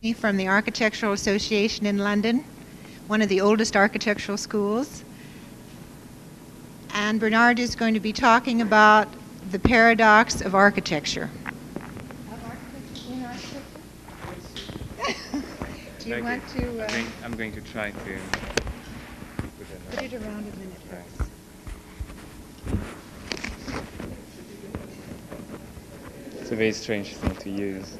From the Architectural Association in London, one of the oldest architectural schools. And Bernard is going to be talking about the paradox of architecture. Do you want to... I'm going to try to... Put it around a minute. Right. It's a very strange thing to use.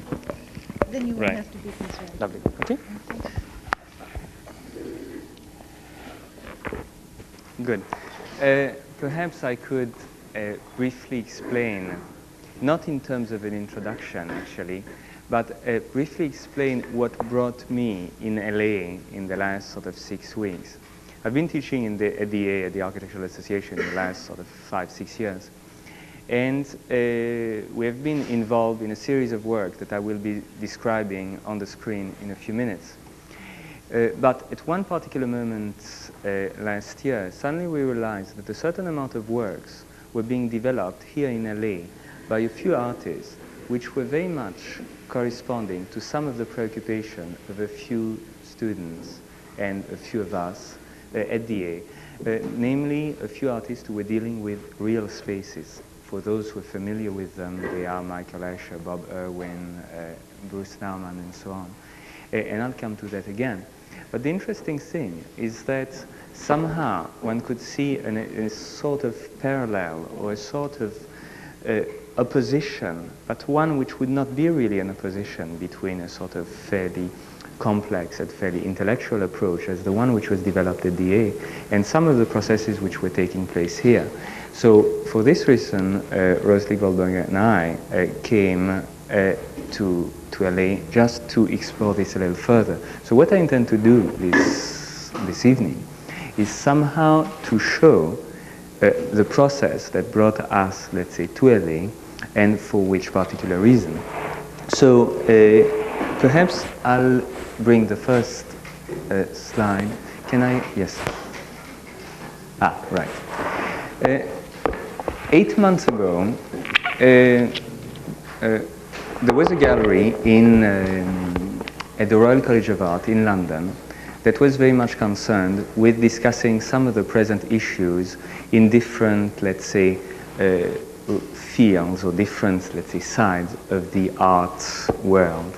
Then you won't have to be concerned. Lovely. Okay. Good. Perhaps I could briefly explain, not in terms of an introduction actually, but briefly explain what brought me in LA in the last sort of 6 weeks. I've been teaching in the ADA, at the Architectural Association, in the last sort of 5-6 years. And we have been involved in a series of work that I will be describing on the screen in a few minutes. But at one particular moment last year, suddenly we realized that a certain amount of works were being developed here in LA by a few artists, which were very much corresponding to some of the preoccupation of a few students and a few of us at the namely a few artists who were dealing with real spaces. For those who are familiar with them, they are Michael Escher, Bob Irwin, Bruce Nauman, and so on. And I'll come to that again. But the interesting thing is that somehow one could see a sort of parallel or a sort of opposition, but one which would not be really an opposition between a sort of fairly complex and fairly intellectual approach as the one which was developed at DA and some of the processes which were taking place here. So for this reason, Rosalie Goldberger and I came to LA just to explore this a little further. So what I intend to do this evening is somehow to show the process that brought us, let's say, to LA and for which particular reason. So perhaps I'll bring the first slide. Can I? Yes. Ah, right. 8 months ago, there was a gallery at the Royal College of Art in London that was very much concerned with discussing some of the present issues in different, let's say, fields or different, let's say, sides of the art world.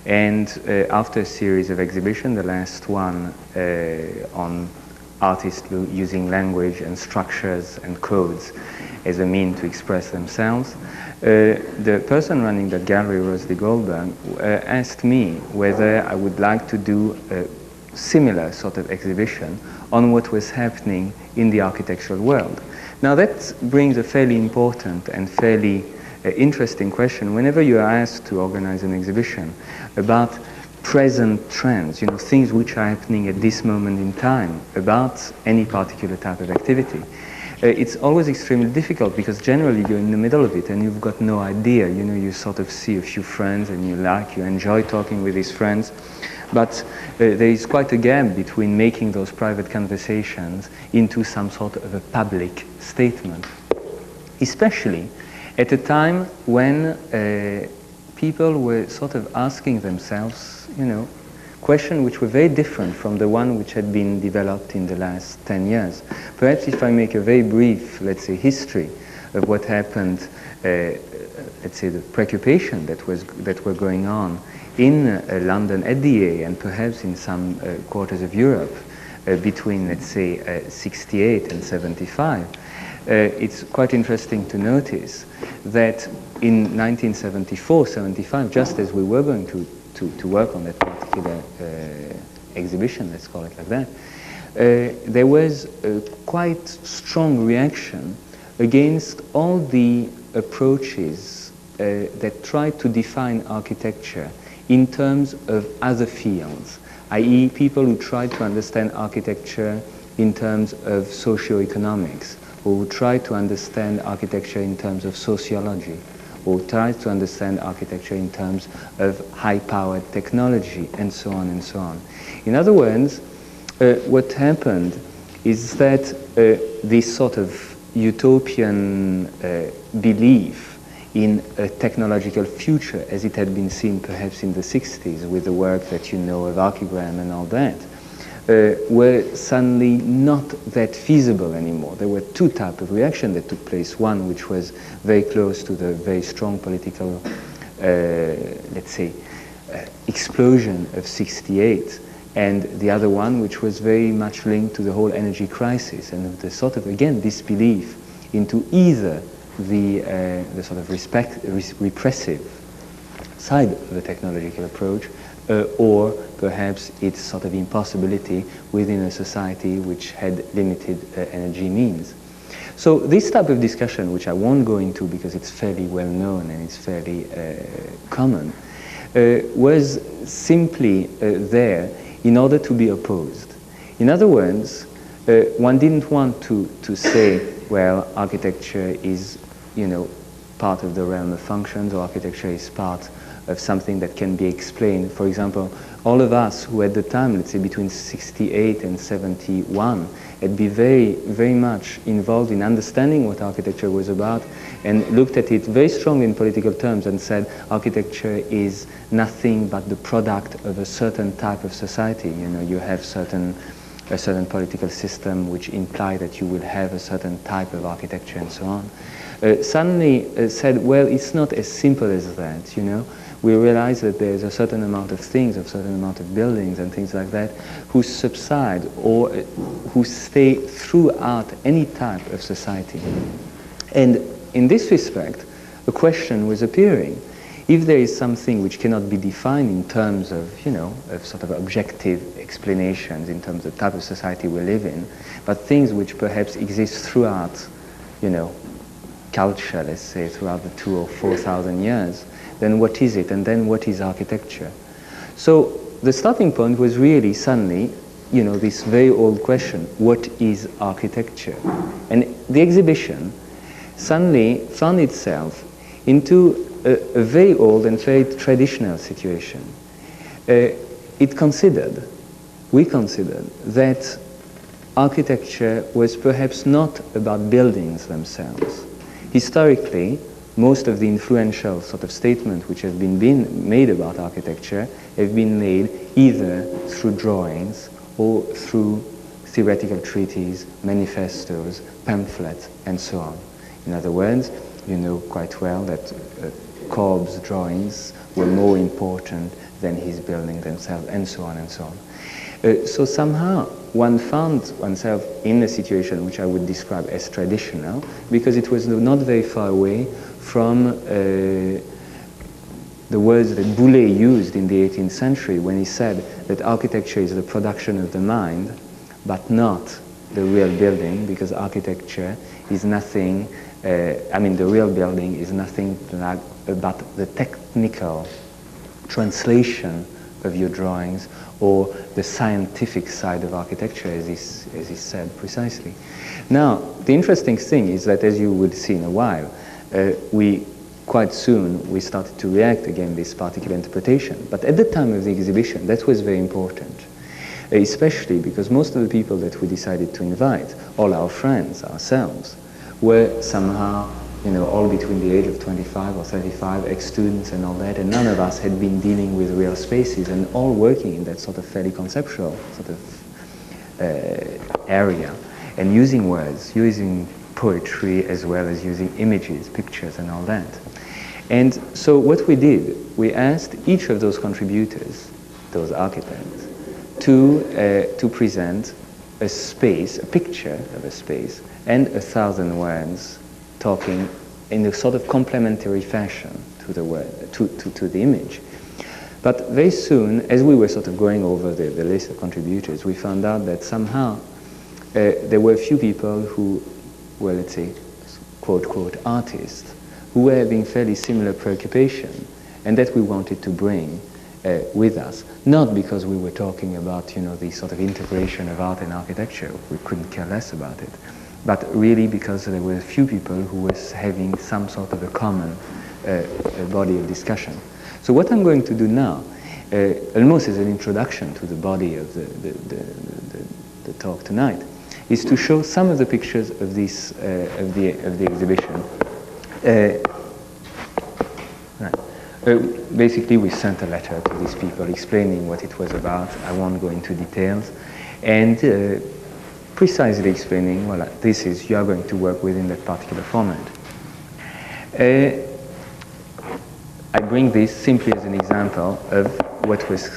And after a series of exhibitions, the last one on artists using language and structures and codes as a means to express themselves, the person running that gallery, Rosalie Goldberg, asked me whether I would like to do a similar sort of exhibition on what was happening in the architectural world. Now that brings a fairly important and fairly interesting question whenever you are asked to organize an exhibition about present trends, things which are happening at this moment in time about any particular type of activity. It's always extremely difficult because generally you're in the middle of it and you've got no idea. You sort of see a few friends and you enjoy talking with these friends. But there is quite a gap between making those private conversations into some sort of a public statement. Especially at a time when people were sort of asking themselves, questions which were very different from the one which had been developed in the last 10 years. Perhaps if I make a very brief, let's say, history of what happened, let's say the preoccupation that were going on in London at the and perhaps in some quarters of Europe between, let's say, 68 and 75, it's quite interesting to notice that in 1974-75, just as we were going to work on that particular exhibition, let's call it like that, there was a quite strong reaction against all the approaches that tried to define architecture in terms of other fields, i.e. people who tried to understand architecture in terms of socioeconomics, or who tried to understand architecture in terms of sociology, or tried to understand architecture in terms of high-powered technology, and so on and so on. In other words, what happened is that this sort of utopian belief in a technological future as it had been seen perhaps in the 60s with the work that you know of archigram and all that, were suddenly not that feasible anymore. There were two types of reaction that took place. One which was very close to the very strong political, let's say, explosion of 68, and the other one which was very much linked to the whole energy crisis and the sort of, again, disbelief into either the sort of repressive side of the technological approach, or perhaps its sort of impossibility within a society which had limited energy means. So this type of discussion, which I won't go into because it's fairly well known and it's fairly common, was simply there in order to be opposed. In other words, one didn't want to say, well, architecture is, part of the realm of functions, or architecture is part of something that can be explained. For example, all of us who at the time, let's say between 68 and 71, had been very, very much involved in understanding what architecture was about and looked at it very strongly in political terms and said architecture is nothing but the product of a certain type of society. You have a certain political system which imply that you will have a certain type of architecture and so on. Suddenly said, well, it's not as simple as that, We realize that there's a certain amount of things, a certain amount of buildings and things like that, who subside or who stay throughout any type of society. And in this respect, a question was appearing. If there is something which cannot be defined in terms of, of sort of objective explanations in terms of the type of society we live in, but things which perhaps exist throughout, culture, let's say, throughout the 2,000 or 4,000 years, then what is it? And then what is architecture? So the starting point was really suddenly, this very old question, what is architecture? And the exhibition suddenly found itself into a very old and very traditional situation. We considered that architecture was perhaps not about buildings themselves. Historically, most of the influential sort of statements which have been made about architecture have been made either through drawings or through theoretical treatises, manifestos, pamphlets, and so on. In other words, you know quite well that Cobb's drawings were more important than his buildings themselves, and so on and so on. So somehow one found oneself in a situation which I would describe as traditional, because it was not very far away from the words that Boulez used in the 18th century when he said that architecture is the production of the mind, but not the real building, because architecture is nothing, the real building is nothing like about the technical translation of your drawings or the scientific side of architecture, as he said precisely. Now, the interesting thing is that, as you would see in a while, quite soon we started to react against this particular interpretation. But at the time of the exhibition, that was very important, especially because most of the people that we decided to invite, all our friends, ourselves, were somehow, all between the age of 25 or 35, ex-students and all that, and none of us had been dealing with real spaces and all working in that sort of fairly conceptual sort of area, and using words, using poetry as well as using images, pictures and all that. And so what we did, we asked each of those contributors, those architects, to present a space, a picture of a space, and 1,000 words talking in a sort of complementary fashion to the word, to the image. But very soon, as we were sort of going over the list of contributors, we found out that somehow there were a few people who were, let's say, quote, artists, who were having fairly similar preoccupation, and that we wanted to bring with us. Not because we were talking about, the sort of integration of art and architecture, we couldn't care less about it, but really because there were a few people who were having some sort of a common body of discussion. So what I'm going to do now, almost as an introduction to the body of the talk tonight, is to show some of the pictures of this of the exhibition. Basically, we sent a letter to these people explaining what it was about. I won't go into details. And precisely explaining, well, this is, you are going to work within that particular format. I bring this simply as an example of what was,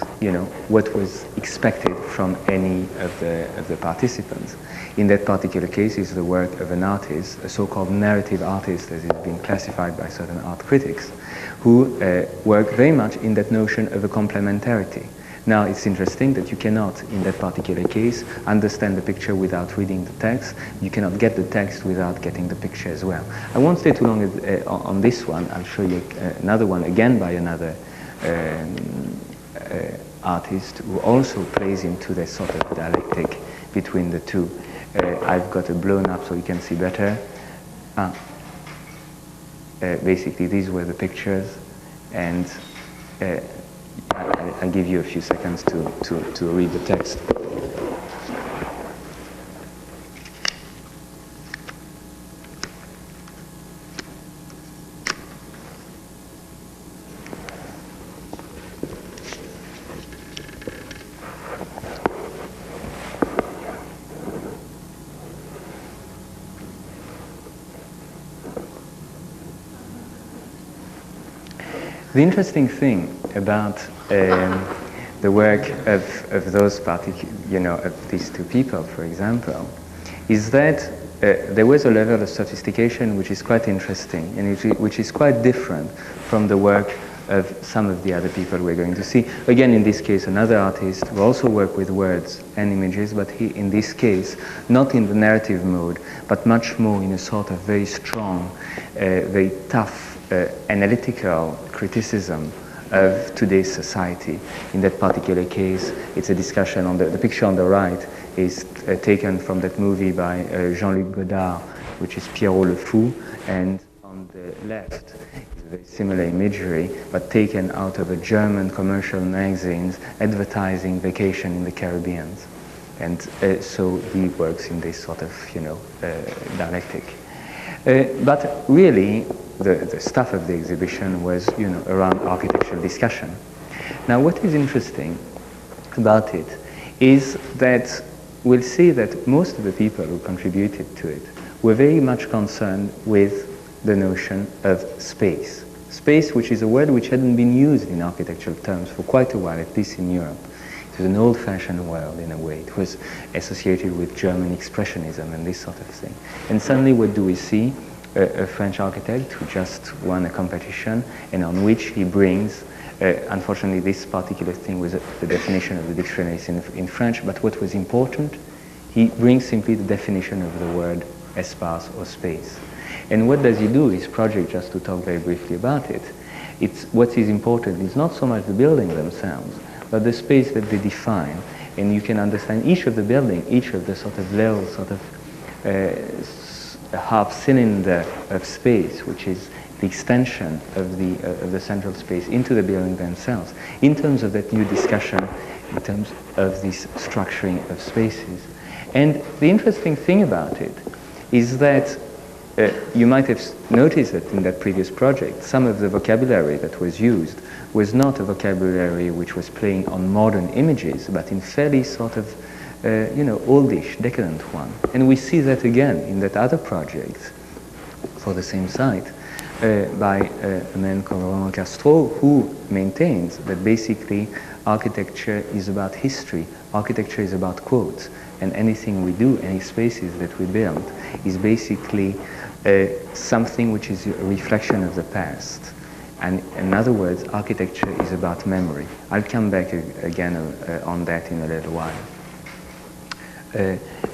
what was expected from any of the participants. In that particular case, is the work of an artist, a so-called narrative artist, as it's been classified by certain art critics, who work very much in that notion of a complementarity. Now, it's interesting that you cannot, in that particular case, understand the picture without reading the text. You cannot get the text without getting the picture as well. I won't stay too long on this one. I'll show you another one, again by another artist who also plays into this sort of dialectic between the two. I've got it blown up so you can see better. Basically, these were the pictures, and I'll give you a few seconds to read the text. The interesting thing about the work of those of these two people, for example, is that there was a level of sophistication which is quite interesting and which is quite different from the work of some of the other people we're going to see. Again, in this case, another artist who also worked with words and images, but he, in this case, not in the narrative mode, but much more in a sort of very strong, very tough, analytical criticism of today's society. In that particular case, it's a discussion on the picture on the right is taken from that movie by Jean-Luc Godard, which is Pierrot le Fou, and on the left is a very similar imagery, but taken out of a German commercial magazines advertising vacation in the Caribbean. And so he works in this sort of, dialectic. But really, the stuff of the exhibition was, around architectural discussion. Now, what is interesting about it is that we'll see that most of the people who contributed to it were very much concerned with the notion of space. Space, which is a word which hadn't been used in architectural terms for quite a while, at least in Europe. It was an old-fashioned word in a way. It was associated with German expressionism and this sort of thing. And suddenly, what do we see? A French architect who just won a competition and on which he brings, unfortunately this particular thing was the definition of the dictionaries in French, but what was important, he brings simply the definition of the word espace or space. And what does he do? His project, just to talk very briefly about it, what is important is not so much the building themselves, but the space that they define. And you can understand each of the building, each of the sort of little sort of a half cylinder of space, which is the extension of the central space into the building themselves, in terms of that new discussion, in terms of this structuring of spaces. And the interesting thing about it is that you might have noticed that in that previous project, some of the vocabulary that was used was not a vocabulary which was playing on modern images, but in fairly sort of oldish, decadent one. And we see that again in that other project for the same site by a man called Roland Castro, who maintains that basically architecture is about history, architecture is about quotes, and anything we do, any spaces that we build, is basically something which is a reflection of the past. And in other words, architecture is about memory. I'll come back again on that in a little while.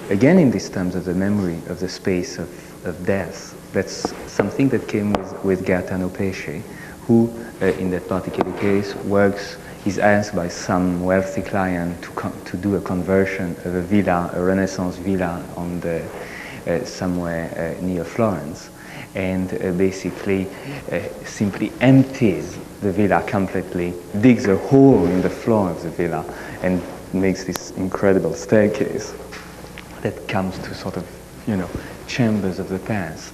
Again, in these terms of the memory of the space of death, that's something that came with Gaetano Pesce, who, in that particular case, is asked by some wealthy client to do a conversion of a villa, a Renaissance villa, on somewhere near Florence, and basically simply empties the villa completely, digs a hole in the floor of the villa, and makes this incredible staircase that comes to sort of, chambers of the past.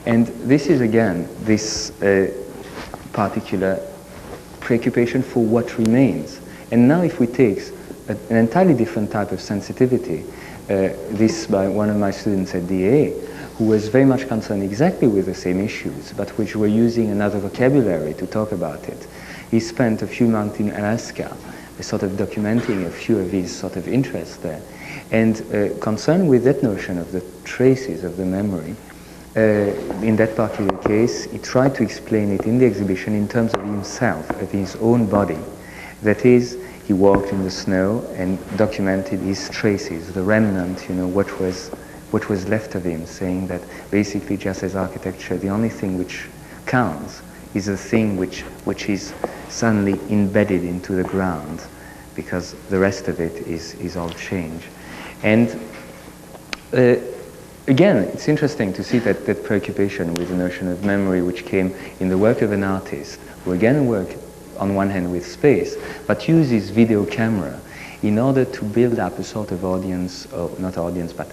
And this is, again, this particular preoccupation for what remains. And now if we take an entirely different type of sensitivity, this by one of my students at DA, who was very much concerned exactly with the same issues, but which were using another vocabulary to talk about it. He spent a few months in Alaska, sort of documenting a few of his sort of interests there. And concerned with that notion of the traces of the memory, in that particular case, he tried to explain it in the exhibition in terms of himself, of his own body. That is, he walked in the snow and documented his traces, the remnant, you know, what was left of him, saying that basically just as architecture, the only thing which counts is a thing which is suddenly embedded into the ground, because the rest of it is all change. And again, it's interesting to see that preoccupation with the notion of memory which came in the work of an artist, who again worked on one hand with space, but uses video camera in order to build up a sort of audience, or not audience, but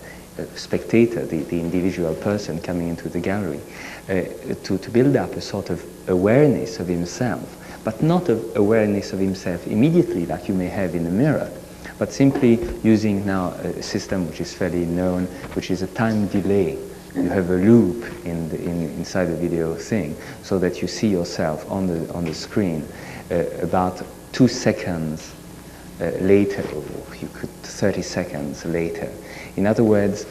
spectator, the individual person coming into the gallery, to build up a sort of awareness of himself, but not of awareness of himself immediately like you may have in a mirror, but simply using now a system which is fairly known, which is a time delay. You have a loop inside the video thing, so that you see yourself on the screen about 2 seconds later, or you could 30 seconds later. In other words,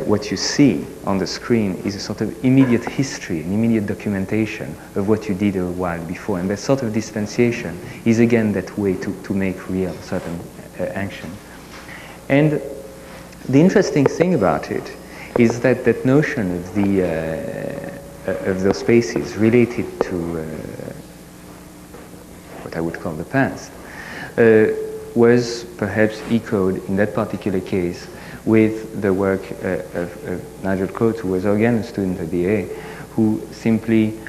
what you see on the screen is a sort of immediate history, an immediate documentation of what you did a while before. And that sort of distanciation is again that way to make real certain action. And the interesting thing about it is that that notion of those spaces related to what I would call the past was perhaps echoed in that particular case with the work of Nigel Coates, who was again a student at the A, who simply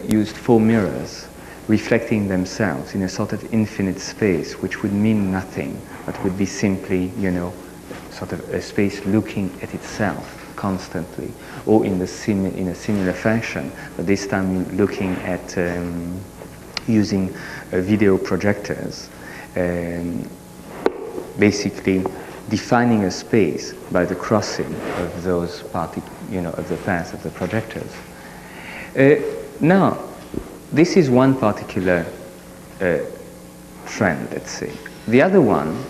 used 4 mirrors reflecting themselves in a sort of infinite space, which would mean nothing, but would be simply, you know, sort of a space looking at itself constantly, or in a similar fashion, but this time looking at using video projectors, basically defining a space by the crossing of those of the paths of the projectors. Now, this is one particular trend, let's say. The other one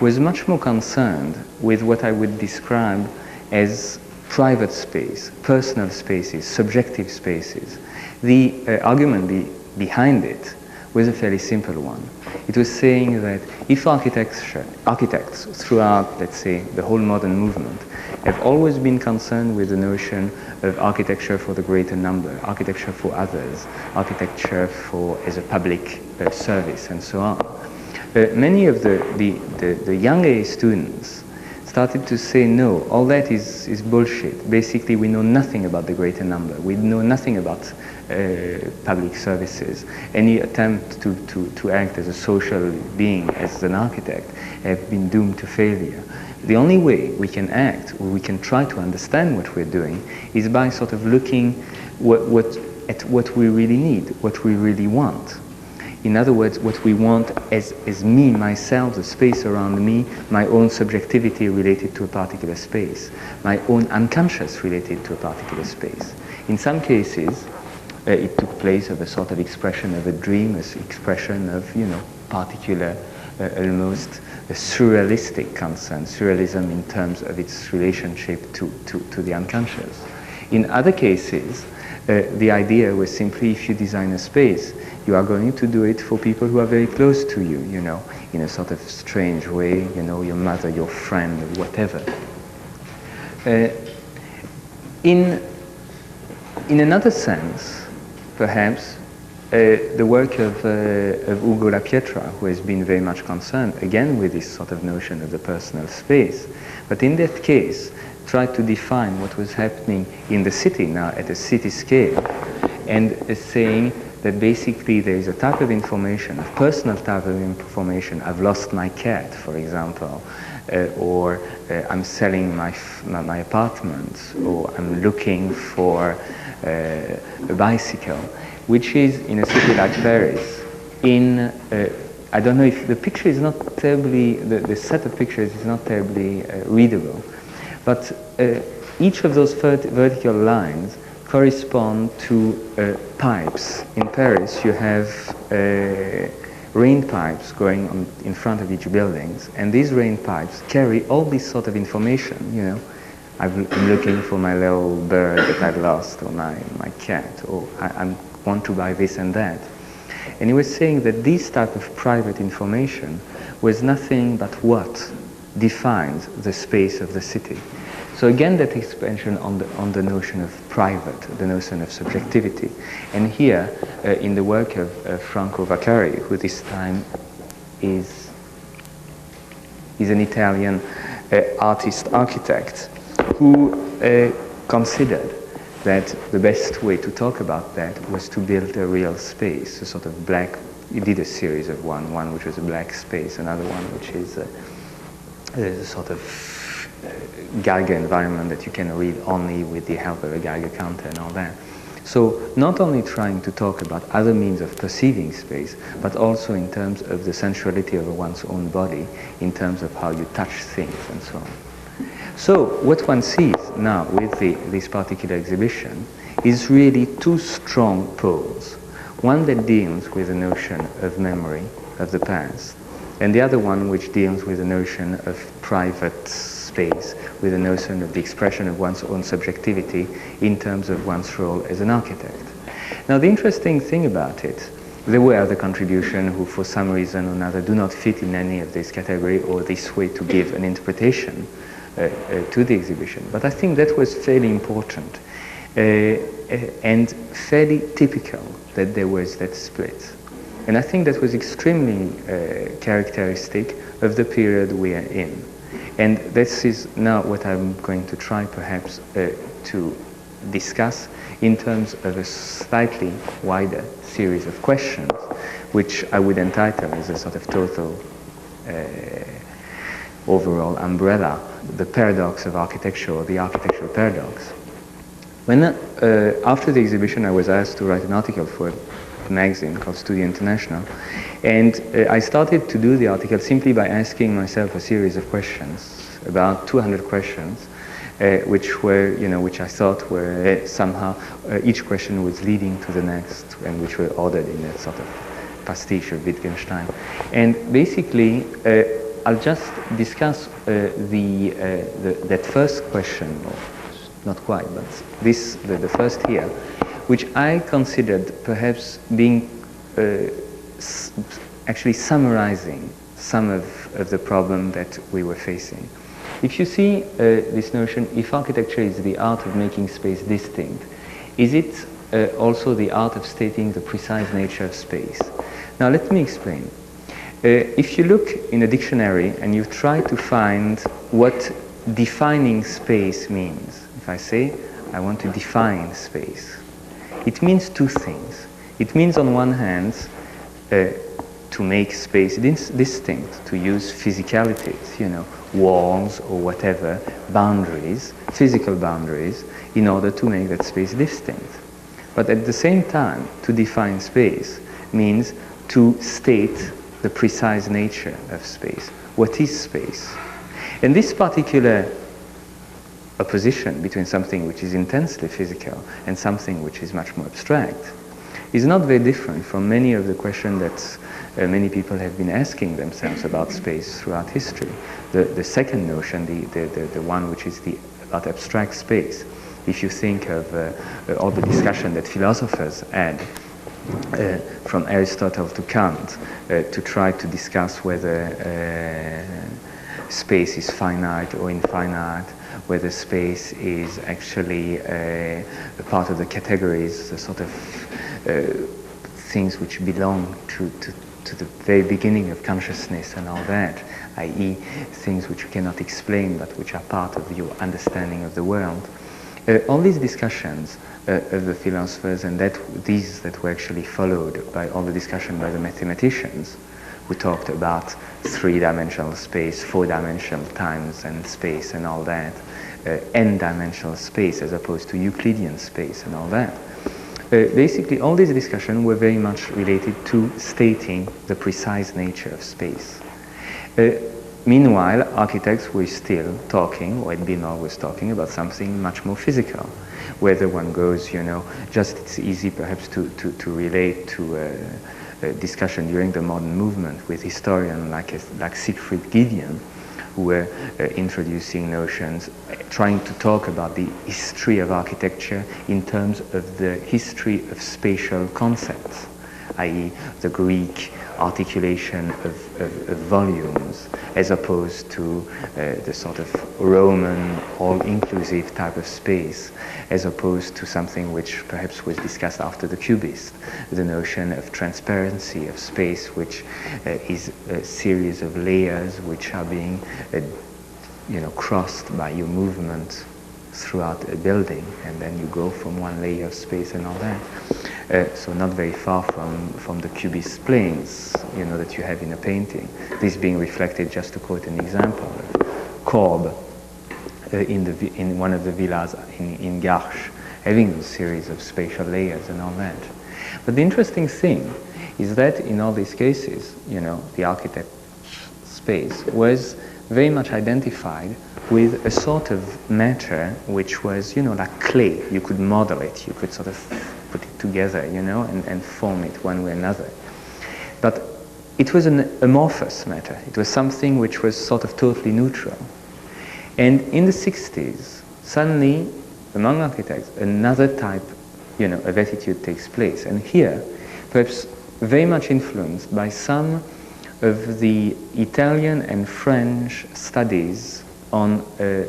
was much more concerned with what I would describe as private space, personal spaces, subjective spaces. The argument behind it was a fairly simple one. It was saying that if architects throughout, let's say, the whole modern movement have always been concerned with the notion of architecture for the greater number, architecture for others, architecture as a public service, and so on. Many of the young A students started to say, no, all that is bullshit. Basically, we know nothing about the greater number. We know nothing about public services. Any attempt to act as a social being, as an architect, have been doomed to failure. The only way we can act, or we can try to understand what we're doing, is by sort of looking at what we really need, what we really want. In other words, what we want as me, myself, the space around me, my own subjectivity related to a particular space, my own unconscious related to a particular space. In some cases, it took place of a sort of expression of a dream, an expression of, particular, almost a surrealistic concern, surrealism in terms of its relationship to the unconscious. In other cases, the idea was simply, if you design a space, you are going to do it for people who are very close to you, in a sort of strange way, your mother, your friend, or whatever. In another sense, perhaps, the work of Ugo La Pietra, who has been very much concerned, again, with this sort of notion of the personal space, but in that case, tried to define what was happening in the city now at a city scale, and saying that basically there is a type of information, a personal type of information. I've lost my cat, for example, or I'm selling my apartment, or I'm looking for a bicycle, which is, in a city like Paris, I don't know if the picture is not terribly, the set of pictures is not terribly readable, but each of those vertical lines correspond to pipes. In Paris, you have rain pipes going on in front of each buildings, and these rain pipes carry all this sort of information, you know. I'm looking for my little bird that I've lost, or my cat, or I want to buy this and that. And he was saying that this type of private information was nothing but what defines the space of the city. So again, that expansion on the notion of private, the notion of subjectivity. And here, in the work of Franco Vaccari, who this time is an Italian artist-architect, who considered that the best way to talk about that was to build a real space, a sort of black. He did a series of one which was a black space, another one which is a sort of Geiger environment that you can read only with the help of a Geiger counter and all that. So not only trying to talk about other means of perceiving space, but also in terms of the sensuality of one's own body, in terms of how you touch things and so on. So what one sees now with this particular exhibition is really two strong poles. One that deals with the notion of memory of the past, and the other one which deals with the notion of private space, with the notion of the expression of one's own subjectivity in terms of one's role as an architect. Now the interesting thing about it, there were other contributions who for some reason or another do not fit in any of this category or this way to give an interpretation to the exhibition. But I think that was fairly important and fairly typical that there was that split. And I think that was extremely characteristic of the period we are in. And this is now what I'm going to try perhaps to discuss in terms of a slightly wider series of questions, which I would entitle as a sort of total overall umbrella, the paradox of architecture, or the architectural paradox. When after the exhibition I was asked to write an article for a magazine called Studio International, and I started to do the article simply by asking myself a series of questions, about 200 questions, which were, you know, which I thought were somehow, each question was leading to the next, and which were ordered in a sort of pastiche of Wittgenstein. And basically, I'll just discuss that first question, or not quite, but the first here, which I considered perhaps being actually summarizing some of the problem that we were facing. If you see this notion, if architecture is the art of making space distinct, is it also the art of stating the precise nature of space? Now let me explain. If you look in a dictionary and you try to find what defining space means, if I say I want to define space, it means two things. It means on one hand to make space distinct, to use physicalities, you know, walls or whatever, boundaries, physical boundaries, in order to make that space distinct. But at the same time, to define space means to state the precise nature of space. What is space? And this particular opposition between something which is intensely physical and something which is much more abstract is not very different from many of the questions that many people have been asking themselves about space throughout history. The second notion, the one which is about abstract space, if you think of all the discussion that philosophers had from Aristotle to Kant to try to discuss whether space is finite or infinite, whether space is actually a part of the categories, the sort of things which belong to the very beginning of consciousness and all that, i.e. things which you cannot explain but which are part of your understanding of the world. All these discussions of the philosophers, and these that were actually followed by all the discussion by the mathematicians, who talked about three-dimensional space, four-dimensional times and space and all that, n-dimensional space as opposed to Euclidean space and all that. basically all these discussions were very much related to stating the precise nature of space. Meanwhile, architects were still talking, or Binor was talking about something much more physical. Whether one goes, you know, just it's easy perhaps to relate to a discussion during the modern movement with historians like Siegfried Gideon, who were introducing notions, trying to talk about the history of architecture in terms of the history of spatial concepts, i.e. the Greek articulation of volumes, as opposed to the sort of Roman all-inclusive type of space, as opposed to something which perhaps was discussed after the Cubist, the notion of transparency of space, which is a series of layers which are being you know, crossed by your movement throughout a building, and then you go from one layer of space and all that. So not very far from the Cubist planes, you know, that you have in a painting. This being reflected, just to quote an example, of Corbe in one of the villas in Garches, having a series of spatial layers and all that. But the interesting thing is that in all these cases, you know, the architect's space was very much identified with a sort of matter which was, you know, like clay. You could model it, you could sort of put it together, you know, and form it one way or another. But it was an amorphous matter. It was something which was sort of totally neutral. And in the 60s, suddenly, among architects, another type, you know, of attitude takes place. And here, perhaps very much influenced by some of the Italian and French studies on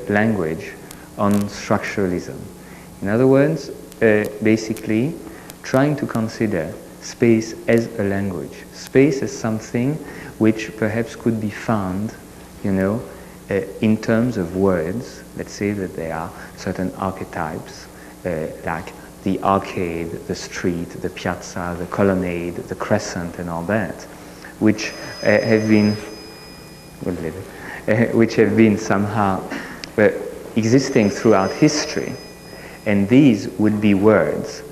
language, on structuralism. In other words, basically trying to consider space as a language, space as something which perhaps could be found, you know, in terms of words. Let's say that there are certain archetypes like the arcade, the street, the piazza, the colonnade, the crescent, and all that, which have been somehow existing throughout history. And these would be words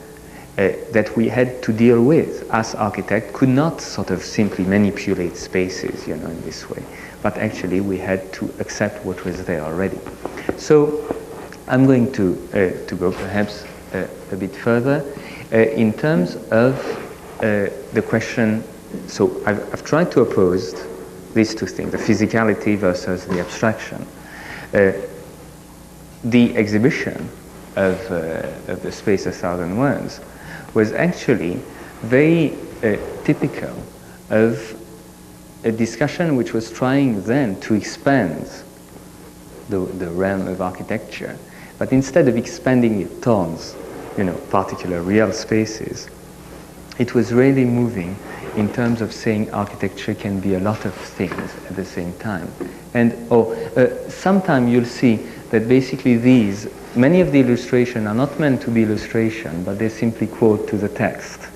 that we had to deal with. As architects could not sort of simply manipulate spaces, you know, in this way. But actually we had to accept what was there already. So I'm going to go perhaps a bit further in terms of the question. So I've tried to oppose these two things, the physicality versus the abstraction. The exhibition of the Space 1,000 Words was actually very typical of a discussion which was trying then to expand the realm of architecture, but instead of expanding it towards, you know, particular real spaces, it was really moving in terms of saying architecture can be a lot of things at the same time. And sometimes you'll see that basically many of the illustrations are not meant to be illustration, but they simply quote to the text.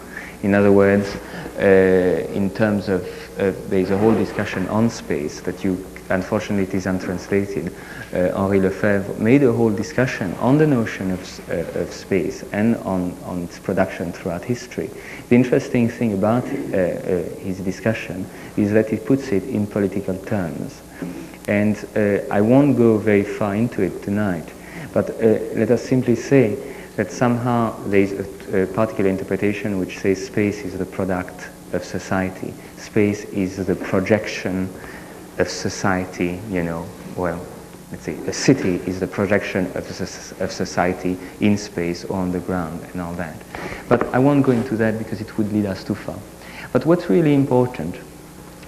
In other words, in terms of, there's a whole discussion on space that unfortunately it is untranslated. Henri Lefebvre made a whole discussion on the notion of space and on its production throughout history. The interesting thing about his discussion is that he puts it in political terms. And I won't go very far into it tonight, but let us simply say that somehow there is a particular interpretation which says space is the product of society. Space is the projection of society, you know, well, let's say a city is the projection of society in space or on the ground and all that. But I won't go into that because it would lead us too far. But what's really important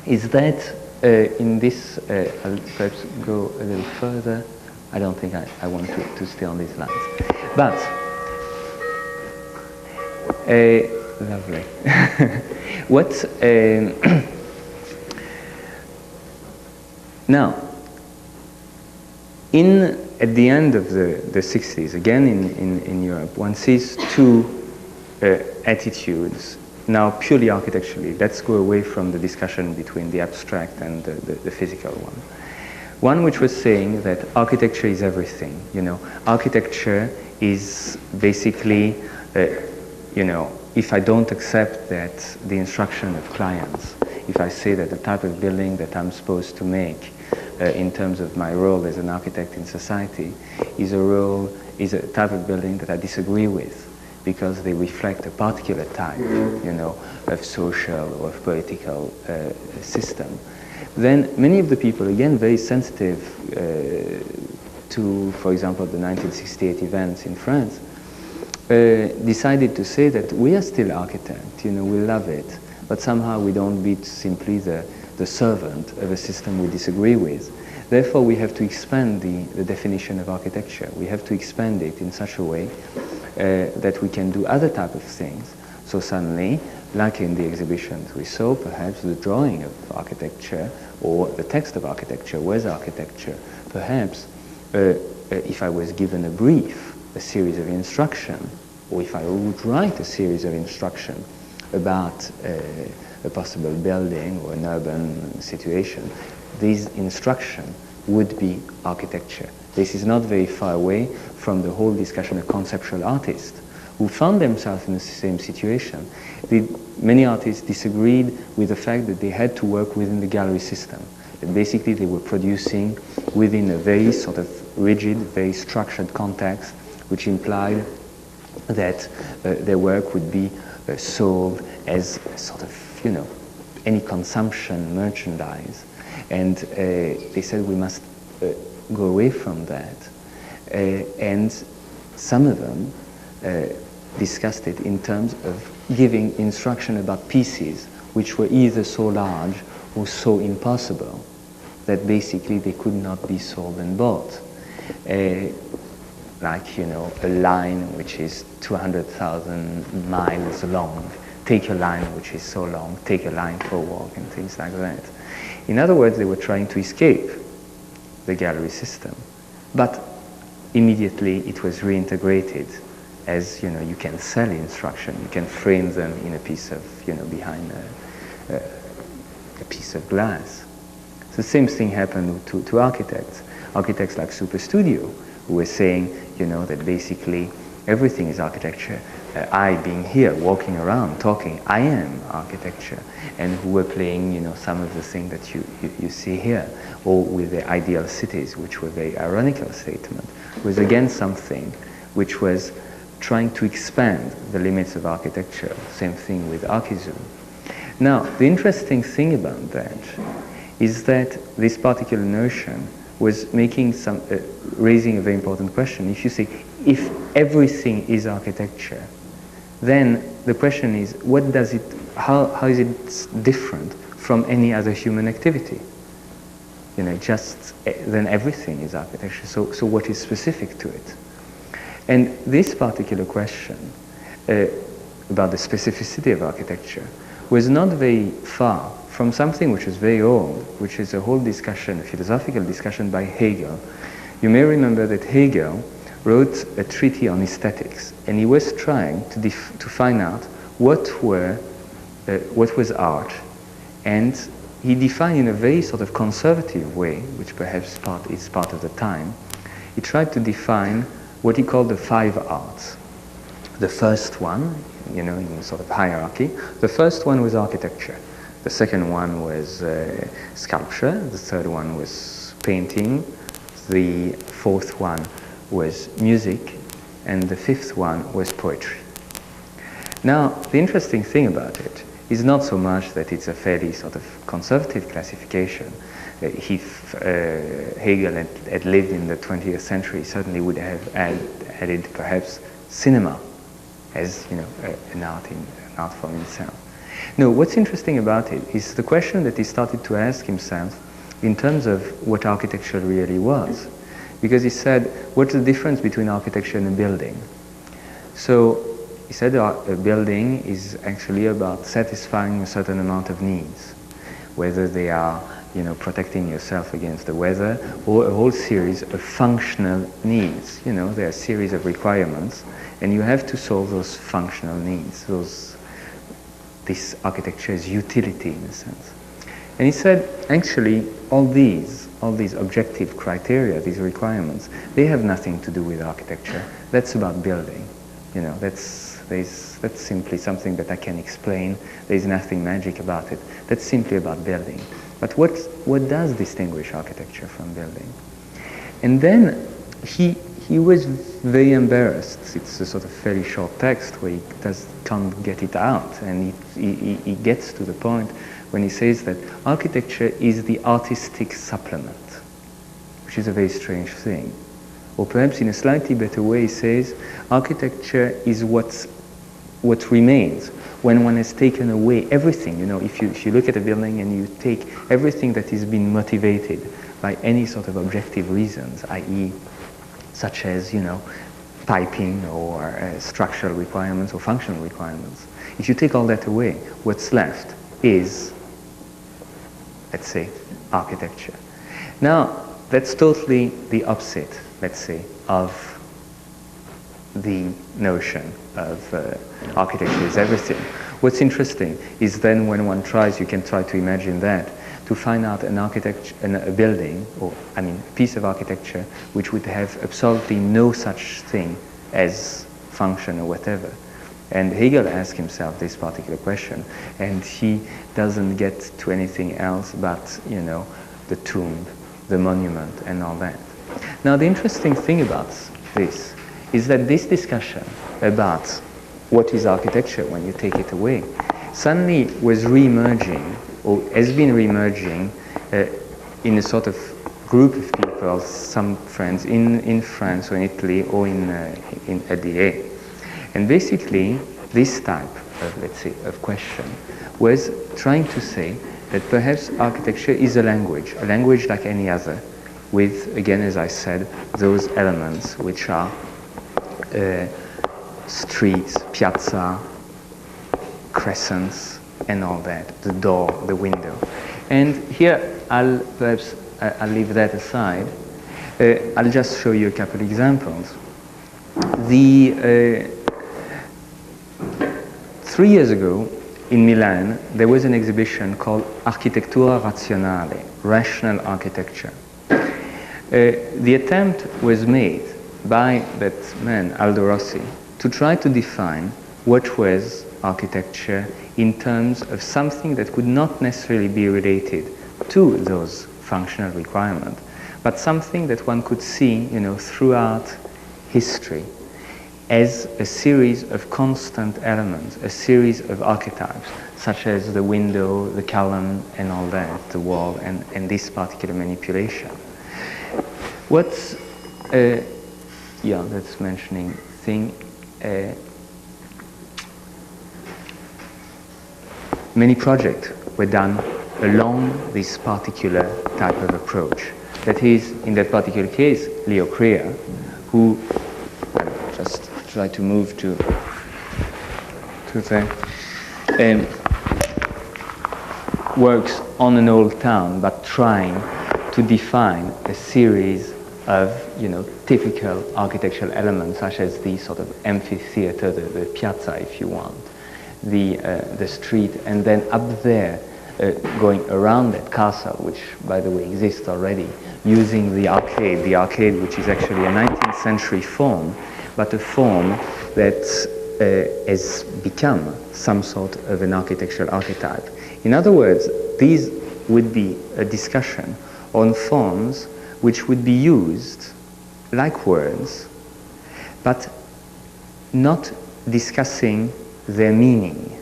is that in this, I'll perhaps go a little further. I don't think I want to stay on these lines. But, lovely. What, now, at the end of the 60s, again in Europe, one sees two attitudes, now purely architecturally. Let's go away from the discussion between the abstract and the physical one. One which was saying that architecture is everything, you know. Architecture is basically you know, if I don't accept that the instruction of clients, if I say that the type of building that I'm supposed to make in terms of my role as an architect in society is a type of building that I disagree with, because they reflect a particular type, you know, of social or of political system, then many of the people, again, very sensitive to, for example, the 1968 events in France, decided to say that we are still architects, you know, we love it, but somehow we don't be simply the servant of a system we disagree with. Therefore, we have to expand the definition of architecture. We have to expand it in such a way that we can do other type of things. So suddenly, like in the exhibitions we saw, perhaps the drawing of architecture or the text of architecture was architecture. Perhaps if I was given a brief, a series of instruction, or if I would write a series of instruction about a possible building or an urban situation, this instruction would be architecture. This is not very far away from the whole discussion of conceptual artists who found themselves in the same situation. Many artists disagreed with the fact that they had to work within the gallery system. That basically they were producing within a very sort of rigid, very structured context, which implied that their work would be sold as sort of, you know, any consumption merchandise. And they said we must go away from that. And some of them discussed it in terms of giving instruction about pieces which were either so large or so impossible that basically they could not be sold and bought. Like, you know, a line which is 200,000 miles long. Take a line which is so long, take a line for a walk, and things like that. In other words, they were trying to escape the gallery system. But immediately it was reintegrated as, you know, you can sell instruction, you can frame them in a piece of, you know, behind a piece of glass. So the same thing happened to architects. Architects like Super Studio, who were saying, you know, that basically everything is architecture. I being here, walking around, talking, I am architecture. And who were playing, you know, some of the things that you see here, or with the ideal cities, which were very ironical statement, was again something which was trying to expand the limits of architecture. Same thing with archism. Now, the interesting thing about that is that this particular notion was making raising a very important question. If you say, if everything is architecture, then the question is, what does it, how is it different from any other human activity? You know, then everything is architecture. So what is specific to it? And this particular question about the specificity of architecture was not very far from something which is very old, which is a whole discussion, a philosophical discussion by Hegel. You may remember that Hegel wrote a treatise on aesthetics, and he was trying to find out what was art, and he defined in a very sort of conservative way, which perhaps is part of the time. He tried to define what he called the 5 arts. The first one, you know, in a sort of hierarchy, the first one was architecture. The second one was sculpture. The third one was painting. The fourth one was music. And the fifth one was poetry. Now, the interesting thing about it is not so much that it's a fairly sort of conservative classification. If Hegel had lived in the 20th century, he certainly would have added perhaps cinema as, you know, an art form itself. No, what's interesting about it is the question that he started to ask himself in terms of what architecture really was. Because he said, what's the difference between architecture and a building? So he said a building is actually about satisfying a certain amount of needs, whether they are, you know, protecting yourself against the weather, or a whole series of functional needs. You know, there are a series of requirements, and you have to solve those functional needs. This architecture is utility in a sense. And he said, actually, all these objective criteria, these requirements, they have nothing to do with architecture. That's about building. You know, that's That's simply something that I can explain. There's nothing magic about it. That's simply about building. But what does distinguish architecture from building? And then he was very embarrassed. It's a sort of fairly short text where he can't get it out, and he gets to the point when he says that architecture is the artistic supplement, which is a very strange thing. Or perhaps in a slightly better way, he says architecture is what remains when one has taken away everything. You know, if you look at a building and you take everything that is being motivated by any sort of objective reasons, i.e., such as, you know, piping or structural requirements or functional requirements. If you take all that away, what's left is, let's say, architecture. Now, that's totally the opposite, let's say, of the notion of architecture is everything. What's interesting is then when one tries, you can try to imagine that, to find out a building, or I mean, a piece of architecture which would have absolutely no such thing as function or whatever. And Hegel asked himself this particular question, and he doesn't get to anything else but, you know, the tomb, the monument, and all that. Now, the interesting thing about this is that this discussion about what is architecture when you take it away suddenly was re-emerging, or has been re-emerging in a sort of group of people, some friends in France or in Italy or at the A. And basically, this type of, let's say, of question was trying to say that perhaps architecture is a language like any other, with, again, as I said, those elements which are streets, piazza, crescents, and all that, the door, the window. And here, I'll leave that aside. I'll just show you a couple of examples. 3 years ago, in Milan, there was an exhibition called Architettura Razionale, Rational Architecture. The attempt was made by that man, Aldo Rossi, to try to define what was architecture in terms of something that could not necessarily be related to those functional requirements, but something that one could see, you know, throughout history as a series of constant elements, a series of archetypes, such as the window, the column, and all that, the wall, and this particular manipulation. What's, yeah, that's mentioning thing. Many projects were done along this particular type of approach. That is, in that particular case, Leo Crea, who, I'll just try to move to there, works on an old town, but trying to define a series of, you know, typical architectural elements, such as the sort of amphitheater, the piazza, if you want, the street, and then up there, going around that castle, which, by the way, exists already, using the arcade, which is actually a 19th century form, but a form that has become some sort of an architectural archetype. In other words, these would be a discussion on forms which would be used like words, but not discussing their meaning.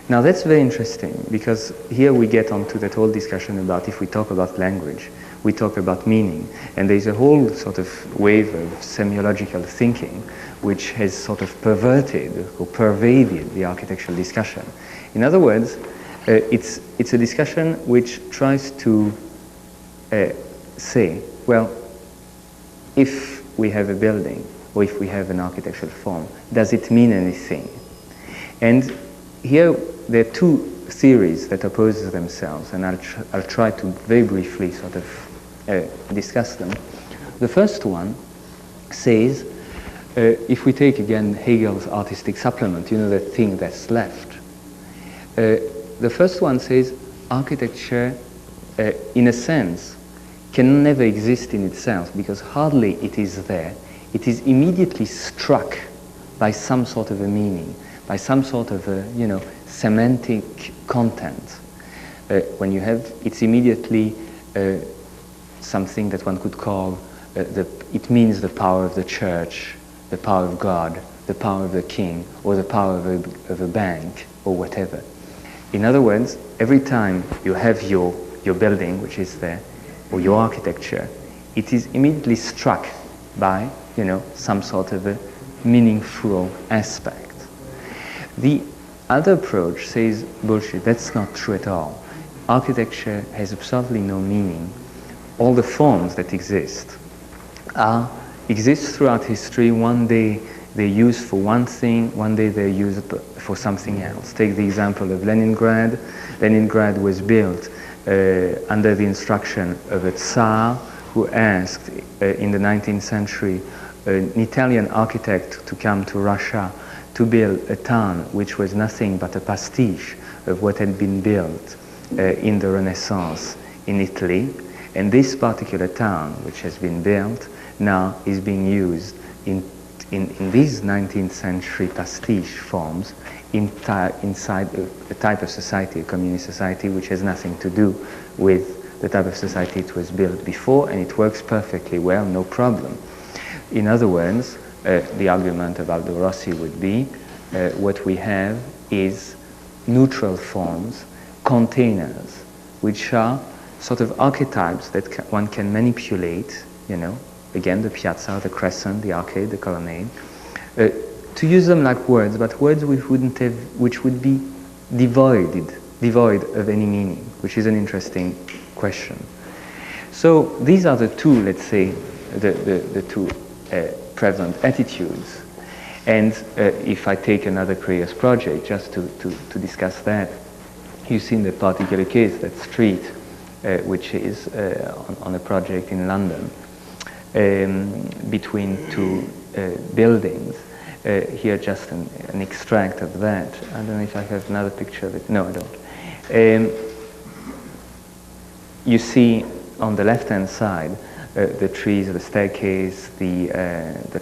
Now that's very interesting, because here we get onto that whole discussion about, if we talk about language, we talk about meaning, and there's a whole sort of wave of semiological thinking which has sort of perverted or pervaded the architectural discussion. In other words, it's a discussion which tries to say, well, if we have a building or if we have an architectural form, does it mean anything? And here there are two theories that oppose themselves, and I'll try to very briefly sort of discuss them. The first one says, if we take again Hegel's artistic supplement, you know, that thing that's left. The first one says architecture, in a sense, can never exist in itself, because hardly it is there. It is immediately struck by some sort of a meaning, by some sort of a, you know, semantic content. When you have, it's immediately something that one could call, it means the power of the church, the power of God, the power of the king, or the power of a bank, or whatever. In other words, every time you have your building, which is there, or your architecture, it is immediately struck by, you know, some sort of a meaningful aspect. The other approach says, bullshit, that's not true at all. Architecture has absolutely no meaning. All the forms that exist throughout history. One day they're used for one thing, one day they're used for something else. Take the example of Leningrad. Leningrad was built under the instruction of a Tsar who asked in the 19th century an Italian architect to come to Russia to build a town which was nothing but a pastiche of what had been built in the Renaissance in Italy. And this particular town, which has been built, now is being used in these 19th century pastiche forms inside a type of society, a communist society, which has nothing to do with the type of society it was built before, and it works perfectly well, no problem. In other words, the argument of Aldo Rossi would be, what we have is neutral forms, containers, which are sort of archetypes that one can manipulate, you know, again, the piazza, the crescent, the arcade, the colonnade, to use them like words, but words which would be devoid of any meaning, which is an interesting question. So these are the two, let's say, the two prevalent attitudes. And if I take another curious project, just to discuss that, you see in the particular case that street, which is on a project in London, between two buildings. Here just an extract of that. I don't know if I have another picture of it. No, I don't. You see on the left-hand side the trees, the staircase, the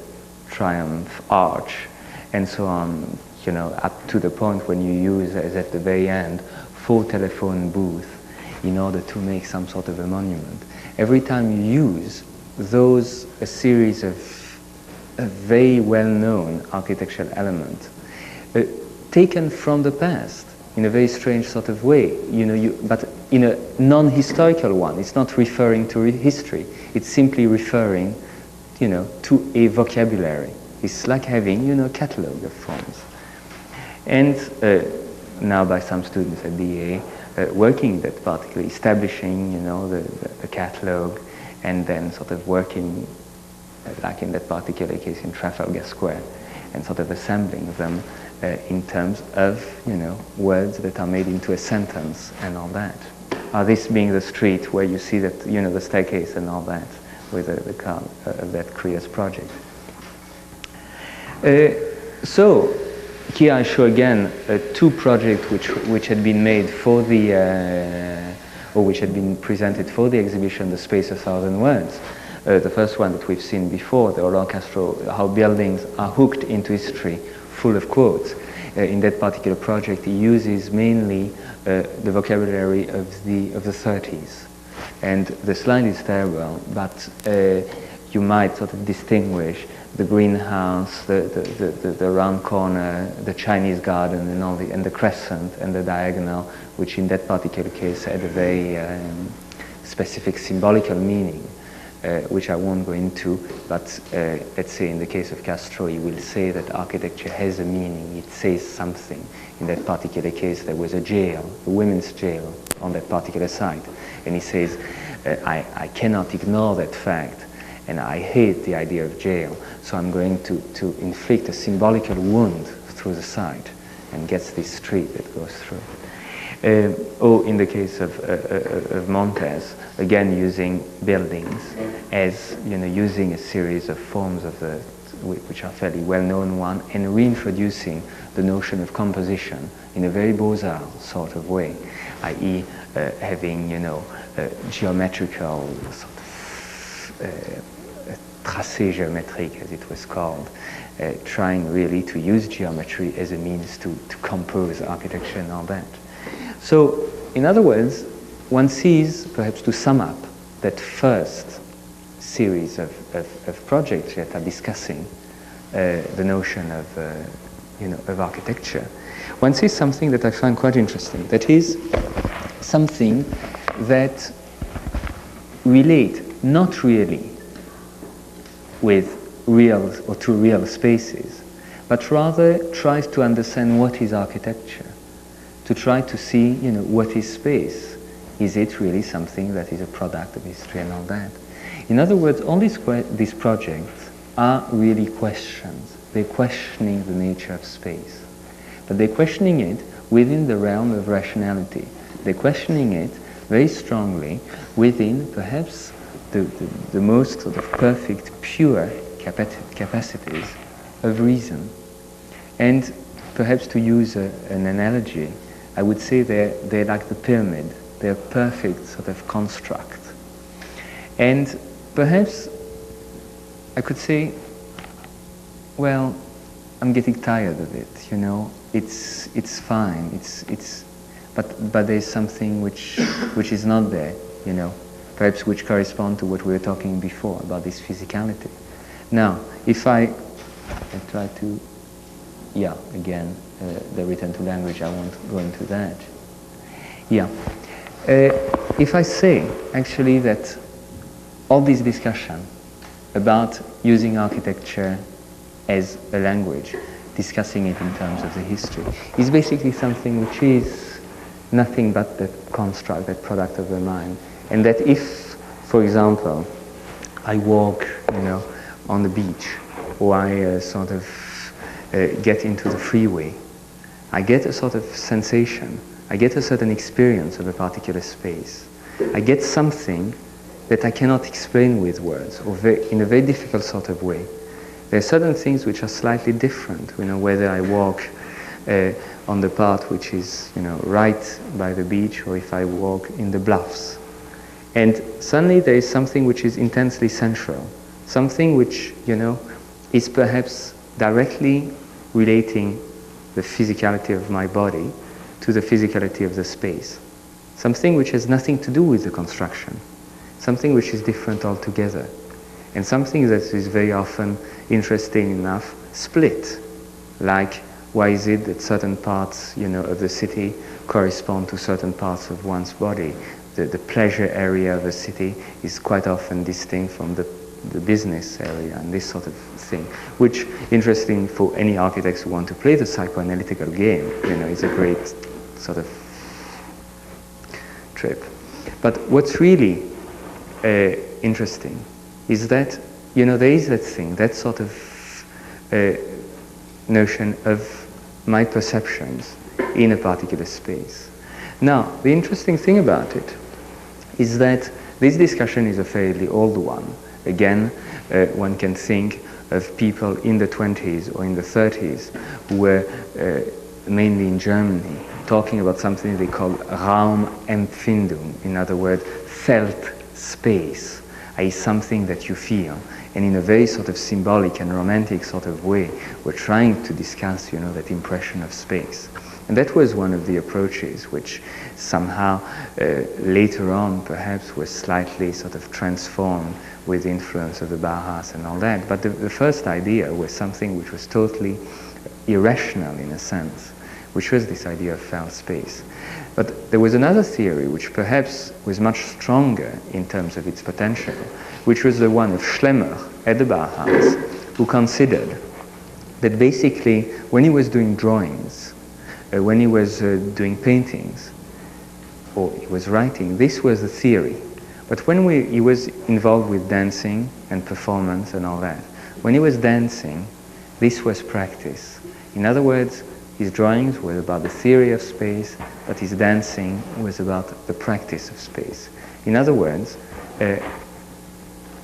triumph arch, and so on, you know, up to the point when you use, as at the very end, 4 telephone booths in order to make some sort of a monument. Every time you use those, a series of very well-known architectural elements, taken from the past in a very strange sort of way, you know, but in a non-historical one. It's not referring to history. It's simply referring, you know, to a vocabulary. It's like having, you know, a catalog of forms. And now by some students at BA, working that particularly, establishing, you know, the catalog, and then sort of working, like in that particular case in Trafalgar Square, and sort of assembling them in terms of, you know, words that are made into a sentence and all that. This being the street where you see that, you know, the staircase and all that, with the car of that curious project. So here I show again 2 projects which had been made for the, or which had been presented for the exhibition, The Space of 1,000 Words. The first one that we've seen before, the Orlando Castro, how buildings are hooked into history, full of quotes. In that particular project, he uses mainly the vocabulary of the 30s. And the slide is terrible, but you might sort of distinguish the greenhouse, the round corner, the Chinese garden, and all and the crescent and the diagonal, which in that particular case had a very specific symbolical meaning, which I won't go into. But let's say in the case of Castro, he will say that architecture has a meaning. It says something. In that particular case, there was a jail, a women's jail, on that particular site, and he says, I cannot ignore that fact, and I hate the idea of jail, so I'm going to inflict a symbolical wound through the site, and gets this street that goes through. Or in the case of Montes, again using buildings as, you know, using a series of forms of which are fairly well-known one, and reintroducing the notion of composition in a very Beaux-Arts sort of way, i.e. Having, you know, geometrical sort of tracé géométrique, as it was called, trying really to use geometry as a means to compose architecture and all that. So, in other words, one sees, perhaps to sum up, that first series of projects that are discussing the notion of architecture. One sees something that I find quite interesting. That is something that relates not really with real or to real spaces, but rather tries to understand what is architecture, to try to see, what is space. Is it really something that is a product of history and all that? In other words, all these projects are really questions. They're questioning the nature of space. But they're questioning it within the realm of rationality. They're questioning it very strongly within perhaps the most sort of perfect, pure capacities of reason. And perhaps to use an analogy, I would say they're like the pyramid. They're a perfect sort of construct. And perhaps I could say, well, I'm getting tired of it, It's fine. But there's something which is not there, Perhaps which correspond to what we were talking before about this physicality. Now, if I try to, again, the return to language, I won't go into that. If I say, actually, that all this discussion about using architecture as a language, discussing it in terms of the history, is basically something which is nothing but the construct, that product of the mind. And that if, for example, I walk, on the beach, or I get into the freeway, I get a sort of sensation, I get a certain experience of a particular space. I get something that I cannot explain with words, or in a very difficult sort of way. There are certain things which are slightly different, whether I walk on the part which is, right by the beach, or if I walk in the bluffs. And suddenly there is something which is intensely central, something which, is perhaps directly relating the physicality of my body to the physicality of the space. Something which has nothing to do with the construction, something which is different altogether, and something that is very often, interesting enough, split. Like, why is it that certain parts, of the city correspond to certain parts of one's body? The pleasure area of a city is quite often distinct from the business area, and this sort of thing, which, interesting for any architects who want to play the psychoanalytical game, is a great sort of trip. But what's really interesting is that, there is that thing, that sort of notion of my perceptions in a particular space. Now, the interesting thing about it is that this discussion is a fairly old one. Again, one can think of people in the 20s or in the 30s who were mainly in Germany talking about something they call Raumempfindung, in other words, felt space, i.e. something that you feel. And in a very sort of symbolic and romantic sort of way, we're trying to discuss, that impression of space. And that was one of the approaches which somehow later on perhaps was slightly sort of transformed with the influence of the Bauhaus and all that. But the first idea was something which was totally irrational in a sense, which was this idea of felt space. But there was another theory which perhaps was much stronger in terms of its potential, which was the one of Schlemmer at the Bauhaus, who considered that basically when he was doing drawings, when he was doing paintings, or he was writing, this was the theory. But when he was involved with dancing and performance and all that, when he was dancing, this was practice. In other words, his drawings were about the theory of space, but his dancing was about the practice of space. In other words,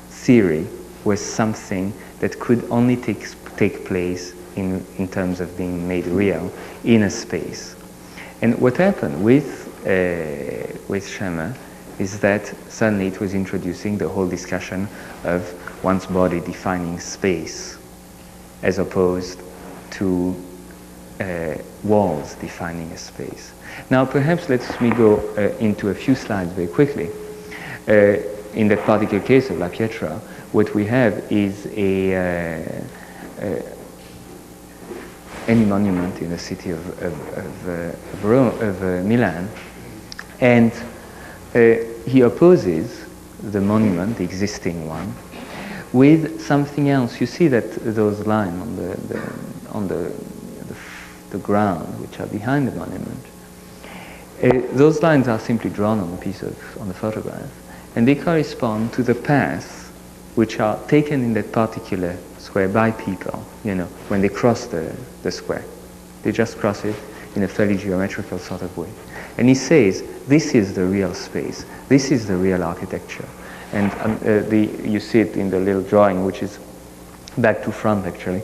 theory was something that could only take place in terms of being made real in a space. And what happened with Schlemmer is that suddenly it was introducing the whole discussion of one's body defining space as opposed to walls defining a space. Now perhaps let me go into a few slides very quickly. In that particular case of La Pietra, what we have is any monument in the city of Milan, and he opposes the monument, the existing one, with something else. You see that those lines on the ground, which are behind the monument. Those lines are simply drawn on the photograph, and they correspond to the paths which are taken in that particular square by people, when they cross the square. They just cross it in a fairly geometrical sort of way. And he says, this is the real space, this is the real architecture. And you see it in the little drawing, which is back to front actually,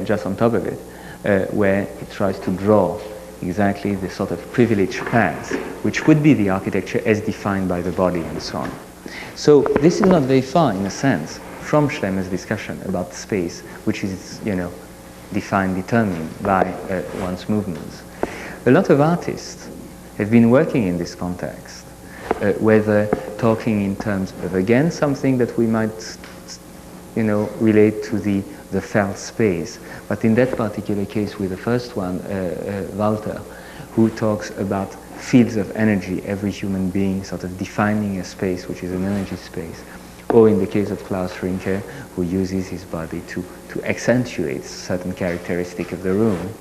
just on top of it, where it tries to draw exactly the sort of privileged path, which would be the architecture as defined by the body and so on. So this is not very far, in a sense, from Schlemmer's discussion about space, which is, determined by one's movements. A lot of artists have been working in this context, whether talking in terms of, again, something that we might, relate to the felt space, but in that particular case with the first one, Walter, who talks about fields of energy, every human being sort of defining a space which is an energy space, or in the case of Klaus Rinke, who uses his body to accentuate certain characteristic of the room,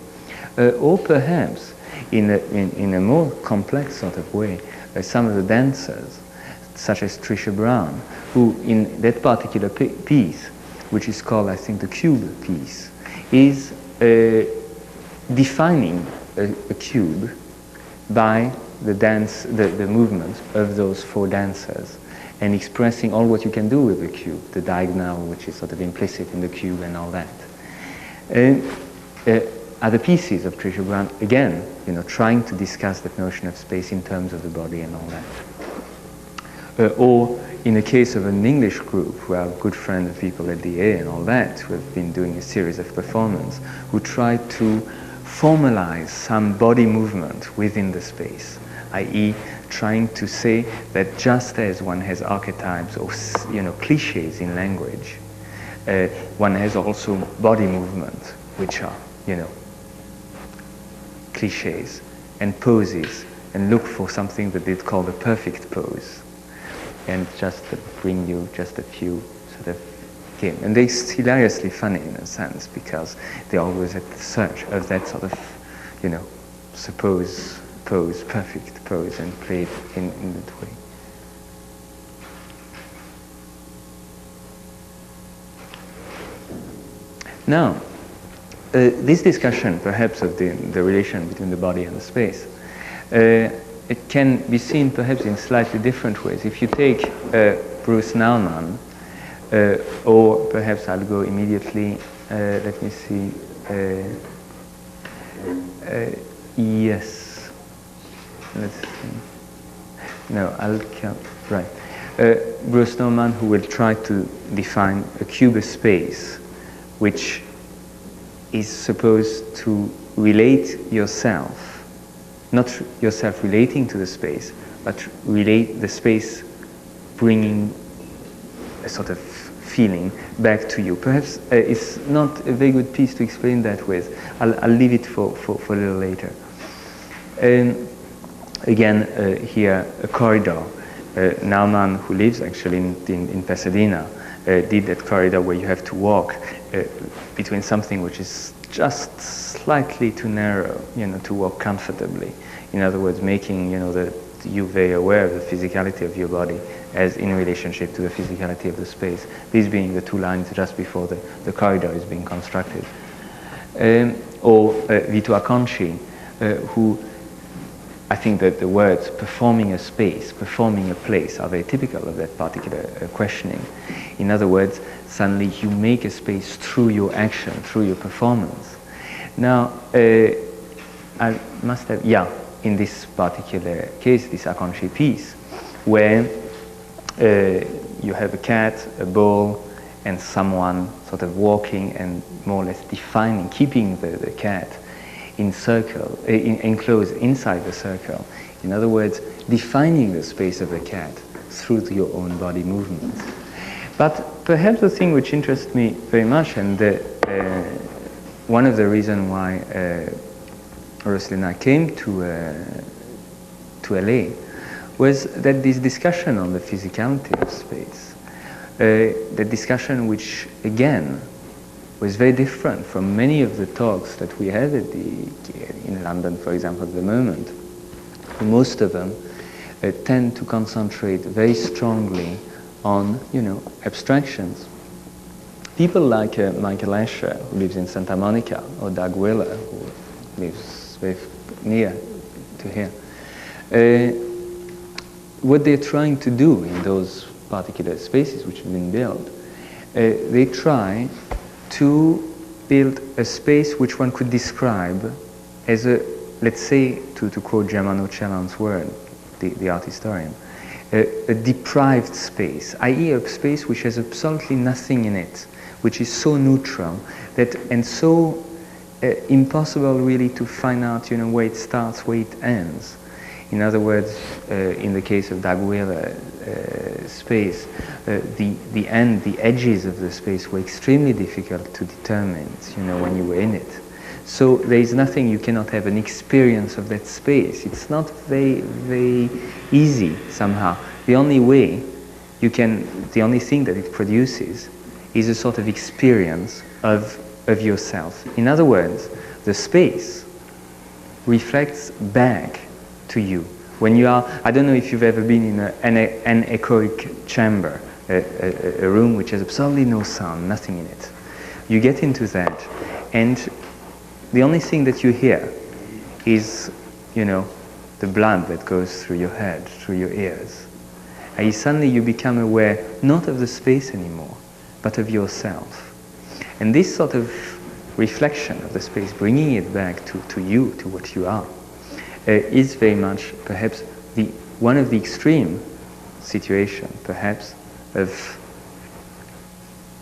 or perhaps in a more complex sort of way, some of the dancers, such as Trisha Brown, who in that particular piece, which is called, I think, the cube piece, is defining a cube by the movement of those four dancers, and expressing all what you can do with the cube, the diagonal, which is sort of implicit in the cube and all that. Other pieces of Trisha Brown, again, trying to discuss that notion of space in terms of the body and all that. Or in the case of an English group, who are good friends of people at the A and all that, who have been doing a series of performances, who try to formalize some body movement within the space, i.e. trying to say that just as one has archetypes or cliches in language, one has also body movement, which are cliches and poses, and look for something that they call the perfect pose, and just to bring you just a few sort of game. And they're hilariously funny in a sense, because they're always at the search of that sort of suppose pose, perfect pose, and play it in that way. Now, this discussion, perhaps, of the relation between the body and the space, it can be seen perhaps in slightly different ways. If you take Bruce Nauman, or perhaps I'll go immediately, let me see, yes, let's see, no, I'll count, right. Bruce Nauman, who will try to define a cubist space, which is supposed to relate yourself, not yourself relating to the space, but relate the space bringing a sort of feeling back to you. Perhaps it's not a very good piece to explain that with. I'll leave it for a little later. Again, here, a corridor. Nauman, who lives actually in Pasadena, did that corridor where you have to walk between something which is just slightly too narrow, to walk comfortably. In other words, making, you very aware of the physicality of your body as in relationship to the physicality of the space. These being the two lines just before the corridor is being constructed. Or Vito Acconci, who I think that the words performing a space, performing a place are very typical of that particular questioning. In other words, suddenly you make a space through your action, through your performance. Now, I must have, in this particular case, this Acconci piece, where you have a cat, a ball, and someone sort of walking and more or less defining, keeping the cat enclosed inside the circle. In other words, defining the space of the cat through your own body movements. But perhaps the thing which interests me very much, and one of the reasons why Roselyne and I came to LA, was that this discussion on the physicality of space, the discussion which, again, was very different from many of the talks that we had in London, for example, at the moment. Most of them tend to concentrate very strongly on, abstractions. People like Michael Asher, who lives in Santa Monica, or Doug Wheeler, who lives very near to here, what they're trying to do in those particular spaces which have been built, they try to build a space which one could describe as a, let's say, to quote Germano Cellan's word, the art historian, a deprived space, i.e. a space which has absolutely nothing in it, which is so neutral that, and so impossible really to find out, where it starts, where it ends. In other words, in the case of Doug Wheeler space, the end, the edges of the space were extremely difficult to determine, when you were in it. So there is nothing, you cannot have an experience of that space. It's not very, very easy somehow. The only way you can, the only thing that it produces is a sort of experience of yourself. In other words, the space reflects back to you. When you are, I don't know if you've ever been in an anechoic chamber, a room which has absolutely no sound, nothing in it. You get into that, and the only thing that you hear is, the blood that goes through your head, through your ears. And suddenly you become aware not of the space anymore, but of yourself. And this sort of reflection of the space, bringing it back to you, to what you are, is very much perhaps one of the extreme situations, perhaps, of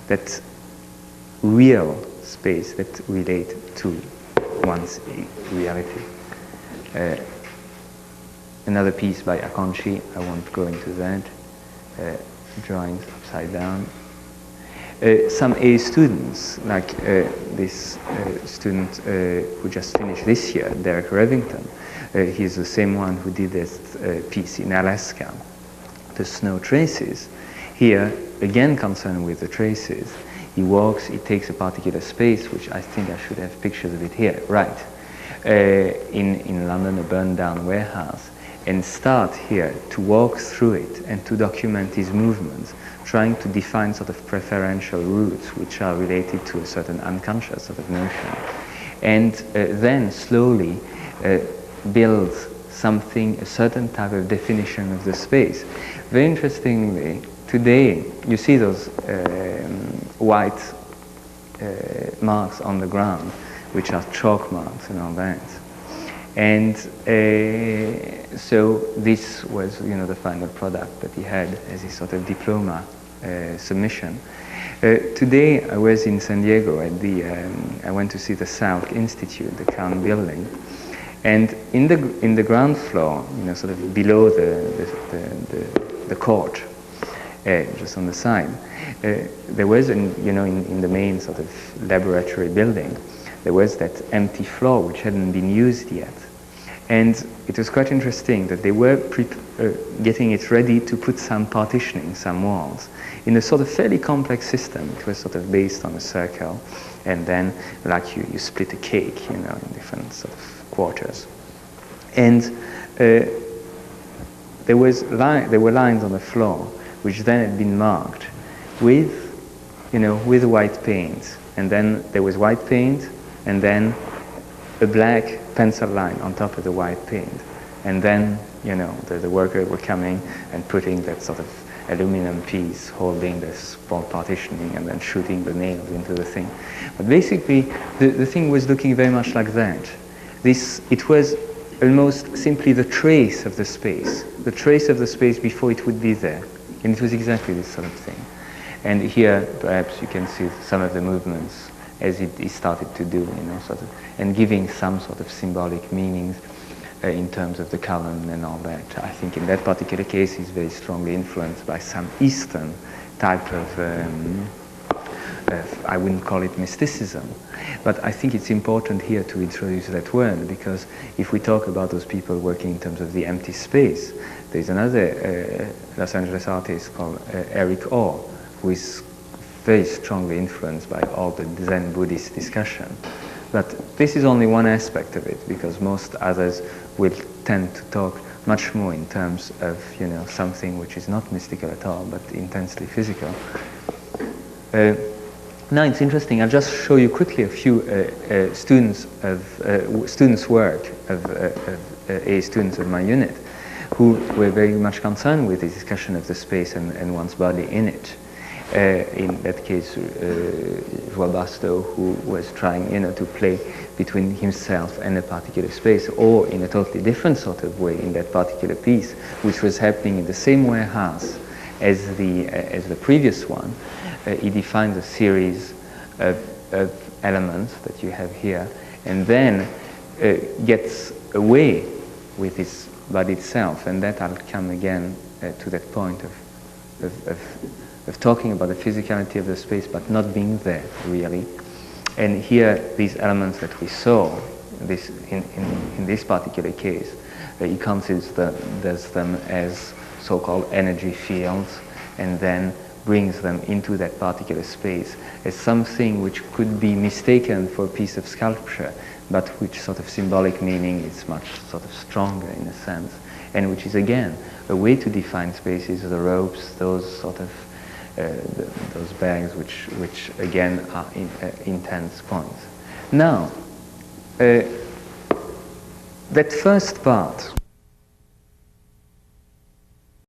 that real space that relate to one's reality. Another piece by Akonchi, I won't go into that, drawings upside down. Some A students, like this student who just finished this year, Derek Revington, he's the same one who did this piece in Alaska, the snow traces. Here, again concerned with the traces, he walks, he takes a particular space, which I think I should have pictures of it here, right, in London, a burned down warehouse, and start here to walk through it and to document his movements, trying to define sort of preferential routes which are related to a certain unconscious sort of notion. And then slowly build something, a certain type of definition of the space. Very interestingly, today you see those white marks on the ground, which are chalk marks and all that. And so this was, the final product that he had as his sort of diploma submission. Today I was in San Diego at I went to see the SCI-Arc Institute, the Crown building, and in the ground floor, sort of below the court, just on the side, there was, in the main sort of laboratory building, there was that empty floor which hadn't been used yet. And it was quite interesting that they were getting it ready to put some partitioning, some walls, in a sort of fairly complex system. It was sort of based on a circle, and then like you split a cake, in different sort of quarters. And there were lines on the floor which then had been marked with, with white paint. And then there was white paint, and then a black pencil line on top of the white paint. And then, the workers were coming and putting that sort of aluminum piece holding this partitioning and then shooting the nails into the thing. But basically, the thing was looking very much like that. It was almost simply the trace of the space before it would be there. And it was exactly this sort of thing. And here, perhaps you can see some of the movements as it started to do, and giving some sort of symbolic meanings in terms of the column and all that. I think in that particular case, he's very strongly influenced by some Eastern type of I wouldn't call it mysticism, but I think it's important here to introduce that word, because if we talk about those people working in terms of the empty space, there's another Los Angeles artist called Eric Orr, who is very strongly influenced by all the Zen Buddhist discussion. But this is only one aspect of it, because most others will tend to talk much more in terms of something which is not mystical at all, but intensely physical. Now it's interesting. I'll just show you quickly a few students' work of students of my unit, who were very much concerned with the discussion of the space and one's body in it. In that case, João Basto, who was trying, to play between himself and a particular space, or in a totally different sort of way in that particular piece, which was happening in the same warehouse as the previous one. He defines a series of elements that you have here, and then gets away with his body itself, and that I'll come again to that point of talking about the physicality of the space, but not being there really. And here, these elements that we saw, in this particular case, he considers them as so-called energy fields, and then brings them into that particular space as something which could be mistaken for a piece of sculpture, but which sort of symbolic meaning is much sort of stronger in a sense, and which is again a way to define spaces, the ropes, those sort of those bags, which again are intense points. Now, that first part